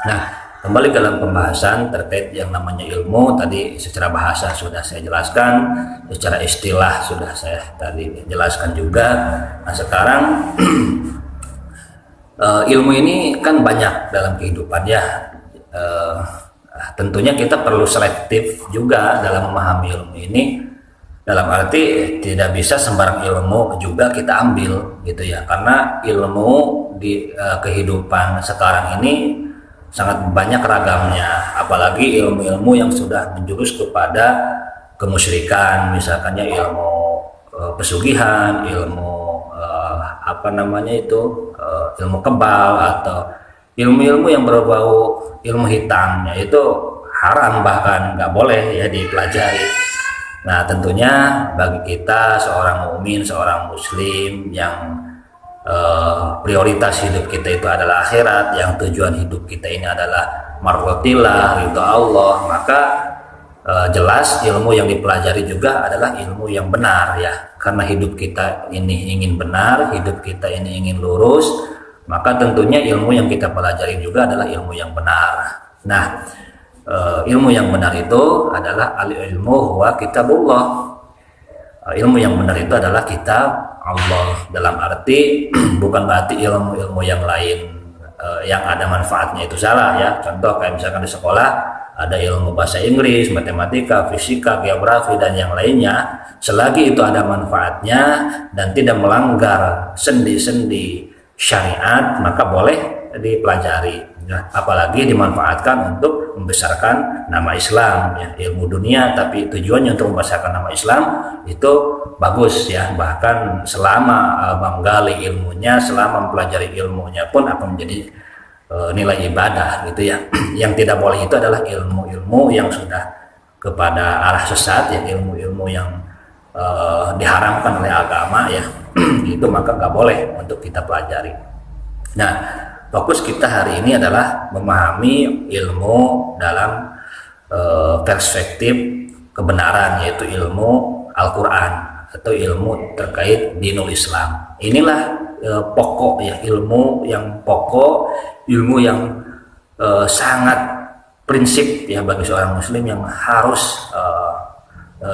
Nah, kembali ke dalam pembahasan terkait yang namanya ilmu. Tadi secara bahasa sudah saya jelaskan, secara istilah sudah saya tadi jelaskan juga. Nah, sekarang ilmu ini kan banyak dalam kehidupan ya. Eh, Tentunya kita perlu selektif juga dalam memahami ilmu ini. Dalam arti tidak bisa sembarang ilmu juga kita ambil gitu ya, karena ilmu di kehidupan sekarang ini sangat banyak ragamnya, apalagi ilmu-ilmu yang sudah menjurus kepada kemusyrikan, misalkannya ilmu pesugihan, ilmu apa namanya itu ilmu kebal, atau ilmu-ilmu yang berbau ilmu hitamnya itu haram, bahkan nggak boleh ya dipelajari. Nah, tentunya bagi kita seorang mukmin, seorang muslim yang prioritas hidup kita itu adalah akhirat, yang tujuan hidup kita ini adalah marwatillah, ridho Allah, maka jelas ilmu yang dipelajari juga adalah ilmu yang benar ya. Karena hidup kita ini ingin benar, hidup kita ini ingin lurus, maka tentunya ilmu yang kita pelajari juga adalah ilmu yang benar. Nah, ilmu yang benar itu adalah al-ilmu huwa kitabullah. Ilmu yang benar itu adalah kitab Allah, dalam arti bukan berarti ilmu-ilmu yang lain yang ada manfaatnya itu salah ya. Contoh kayak misalkan di sekolah ada ilmu bahasa Inggris, matematika, fisika, geografi dan yang lainnya, selagi itu ada manfaatnya dan tidak melanggar sendi-sendi syariat, maka boleh dipelajari. Nah, apalagi dimanfaatkan untuk membesarkan nama Islam ya, ilmu dunia tapi tujuannya untuk membesarkan nama Islam, itu bagus ya. Bahkan selama menggali ilmunya, selama mempelajari ilmunya pun akan menjadi nilai ibadah gitu ya. Yang tidak boleh itu adalah ilmu-ilmu yang sudah kepada arah sesat ya, ilmu-ilmu yang diharamkan oleh agama ya. Itu maka nggak boleh untuk kita pelajari. Nah, fokus kita hari ini adalah memahami ilmu dalam perspektif kebenaran, yaitu ilmu Al-Quran atau ilmu terkait dinul Islam. Inilah pokok ya, ilmu yang pokok, ilmu yang sangat prinsip ya bagi seorang muslim yang harus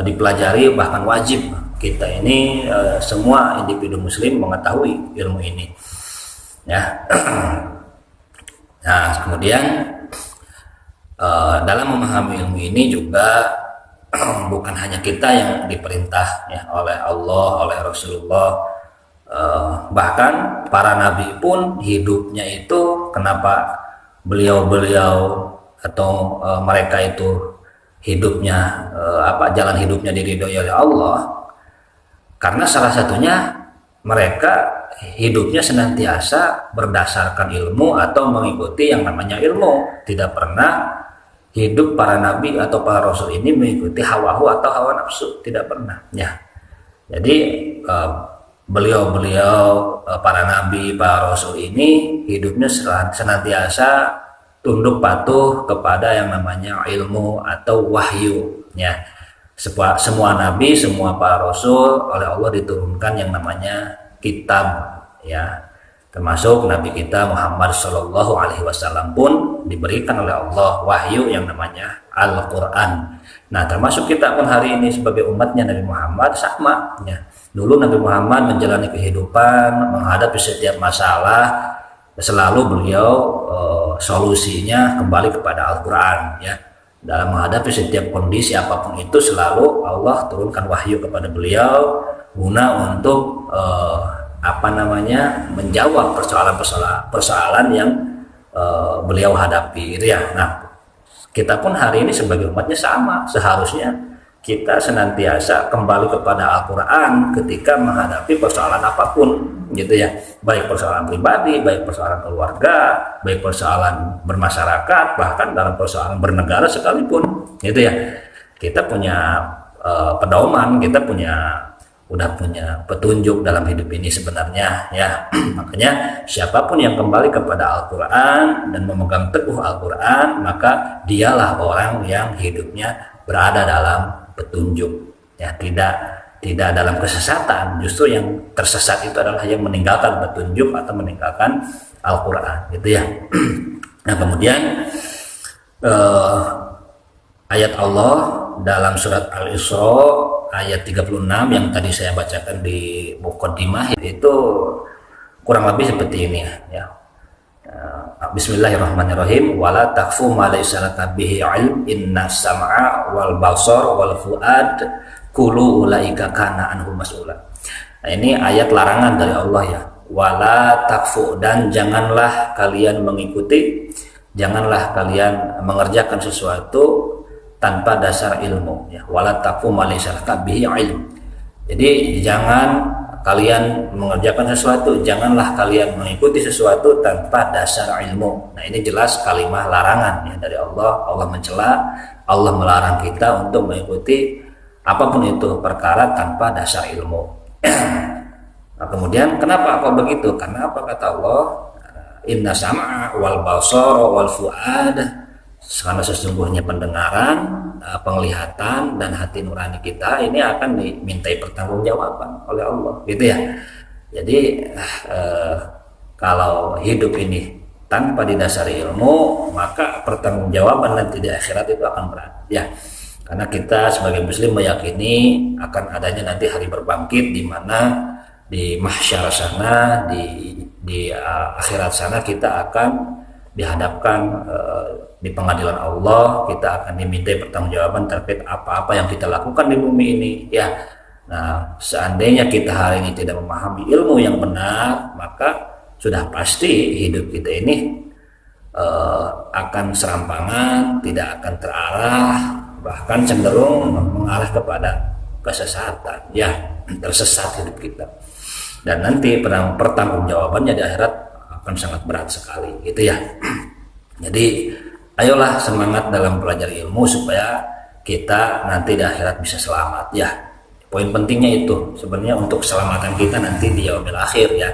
dipelajari, bahkan wajib kita ini semua individu muslim mengetahui ilmu ini ya. Nah, kemudian dalam memahami ilmu ini juga bukan hanya kita yang diperintah ya oleh Allah, oleh Rasulullah, bahkan para nabi pun hidupnya itu, kenapa beliau-beliau atau mereka itu hidupnya jalan hidupnya diridhoi oleh Allah, karena salah satunya mereka hidupnya senantiasa berdasarkan ilmu atau mengikuti yang namanya ilmu. Tidak pernah hidup para nabi atau para rasul ini mengikuti hawahu atau hawa nafsu, tidak pernah ya. Jadi beliau-beliau para nabi, para rasul ini hidupnya senantiasa tunduk patuh kepada yang namanya ilmu atau wahyu ya. Semua nabi, semua para rasul oleh Allah diturunkan yang namanya kitab ya, termasuk nabi kita Muhammad Shallallahu Alaihi Wasallam pun diberikan oleh Allah wahyu yang namanya Al-Quran. Nah, termasuk kita pun hari ini sebagai umatnya Nabi Muhammad sama ya. Dulu Nabi Muhammad menjalani kehidupan, menghadapi setiap masalah, selalu beliau solusinya kembali kepada Al-Quran ya. Dalam menghadapi setiap kondisi apapun itu, selalu Allah turunkan wahyu kepada beliau guna untuk menjawab persoalan yang beliau hadapi gitu ya. Nah, kita pun hari ini sebagai umatnya sama, seharusnya kita senantiasa kembali kepada Al-Quran ketika menghadapi persoalan apapun gitu ya, baik persoalan pribadi, baik persoalan keluarga, baik persoalan bermasyarakat, bahkan dalam persoalan bernegara sekalipun gitu ya. Kita punya pedoman, kita udah punya petunjuk dalam hidup ini sebenarnya ya. Makanya siapapun yang kembali kepada Al-Quran dan memegang teguh Al-Quran, maka dialah orang yang hidupnya berada dalam petunjuk ya, tidak dalam kesesatan. Justru yang tersesat itu adalah yang meninggalkan petunjuk atau meninggalkan Al-Quran gitu ya. Nah, kemudian ayat Allah dalam surat Al-Isra ayat 36 yang tadi saya bacakan di Muqaddimah itu kurang lebih seperti ini ya. Bismillahirrahmanirrahim. Wala taqfu ma laysa laka bihi ilm inna sam'a wal basar wal fuad kullu ulaika kana anhu mas'ula. Nah, ini ayat larangan dari Allah ya. Wala taqfu, dan janganlah kalian mengikuti, janganlah kalian mengerjakan sesuatu tanpa dasar ilmu ya. Wala taqfu ma laysa laka bihi ilm. Jadi jangan kalian mengerjakan sesuatu, janganlah kalian mengikuti sesuatu tanpa dasar ilmu. Nah, ini jelas kalimat larangan ya dari Allah. Allah mencela, Allah melarang kita untuk mengikuti apapun itu perkara tanpa dasar ilmu. Nah, kemudian kenapa apa begitu? Karena apa kata Allah? Inna sam'a wal basara wal fuad, karena sesungguhnya pendengaran, penglihatan dan hati nurani kita ini akan dimintai pertanggungjawaban oleh Allah, gitu ya. Jadi kalau hidup ini tanpa didasari ilmu, maka pertanggungjawaban nanti di akhirat itu akan berat, ya. Karena kita sebagai muslim meyakini akan adanya nanti hari berbangkit, di mana di mahsyar sana, di akhirat sana kita akan dihadapkan di pengadilan Allah, kita akan dimintai pertanggungjawaban terkait apa-apa yang kita lakukan di bumi ini ya. Nah, seandainya kita hari ini tidak memahami ilmu yang benar, maka sudah pasti hidup kita ini akan serampangan, tidak akan terarah, bahkan cenderung mengarah kepada kesesatan ya, tersesat hidup kita. Dan nanti pertanggungjawabannya di akhirat akan sangat berat sekali, gitu ya. Jadi ayolah semangat dalam belajar ilmu supaya kita nanti di akhirat bisa selamat ya. Poin pentingnya itu sebenarnya untuk keselamatan kita nanti di yaumil akhir ya.